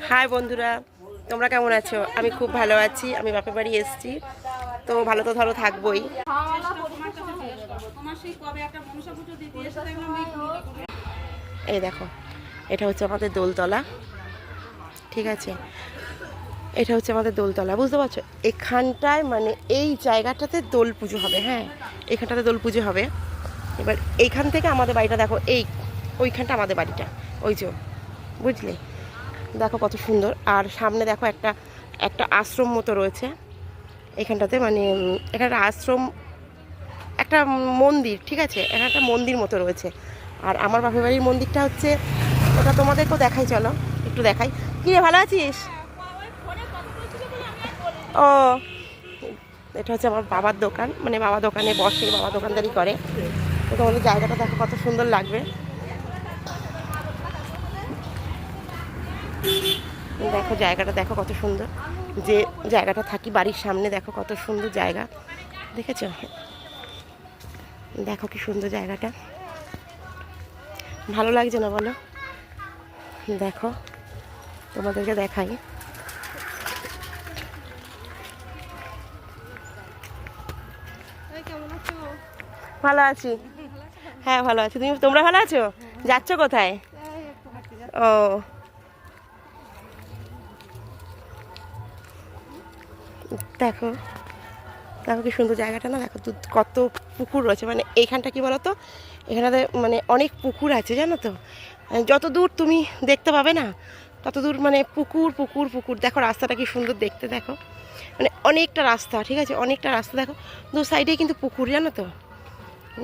High বন্ধুরা, তোমরা কেমন আছো? আমি খুব ভালো আছি। আমি বাপের বাড়ি এসেছি, তো ভালো তো ধরো থাকবোই। এই দেখো, এটা হচ্ছে আমাদের দোলতলা, ঠিক আছে? এটা হচ্ছে আমাদের দোলতলা, বুঝতে পারছো? এখানটায় মানে এই জায়গাটাতে দোল পুজো হবে। হ্যাঁ, এখানটাতে দোল পুজো হবে। এবার এইখান থেকে আমাদের বাড়িটা দেখো, ওইখানটা আমাদের বাড়িটা, ওই যে, বুঝলে? দেখো কত সুন্দর। আর সামনে দেখো একটা একটা আশ্রম মতো রয়েছে এখানটাতে, মানে এখানে একটা আশ্রম, একটা মন্দির, ঠিক আছে? এখানে একটা মন্দির মতো রয়েছে। আর আমার বাপের বাড়ির মন্দিরটা হচ্ছে, ওটা তোমাদেরকেও দেখাই, চলো একটু দেখাই। কি রে, ভালো আছিস? ও, এটা হচ্ছে আমার বাবার দোকান, মানে বাবা দোকানে বসে, বাবা দোকানদারি করে। তো তোমাদের জায়গাটা দেখো কত সুন্দর লাগবে। দেখো জায়গাটা দেখো কত সুন্দর, যে জায়গাটা থাকি বাড়ির সামনে, দেখো কত সুন্দর জায়গা, দেখেছো? দেখো কি সুন্দর জায়গাটা, ভালো লাগছে না বলো? দেখো, তোমাদেরকে দেখাই। ভালো আছি, হ্যাঁ ভালো আছি। তোমরা ভালো আছো? যাচ্ছ কোথায়? ও, দেখো দেখো কি সুন্দর জায়গাটা না, দেখো কত পুকুর রয়েছে। মানে এইখানটা কি বলো তো, এখানে মানে অনেক পুকুর আছে, জানো তো? যত দূর তুমি দেখতে পাবে না, তত দূর মানে পুকুর পুকুর পুকুর। দেখো রাস্তাটা কি সুন্দর দেখতে, দেখো মানে অনেকটা রাস্তা, ঠিক আছে? অনেকটা রাস্তা, দেখো দু সাইডেই কিন্তু পুকুর, জানো তো?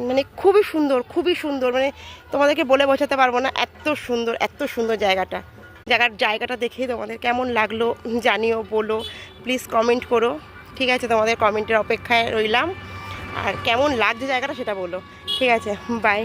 মানে খুবই সুন্দর, খুবই সুন্দর, মানে তোমাদেরকে বলে বোঝাতে পারবো না, এত সুন্দর, এত সুন্দর জায়গাটা। জায়গাটা দেখেই তোমাদের কেমন লাগলো জানিও, বলো প্লিজ, কমেন্ট করো, ঠিক আছে? তোমাদের কমেন্টের অপেক্ষায় রইলাম। আর কেমন লাগছে জায়গাটা সেটা বলো, ঠিক আছে? বাই।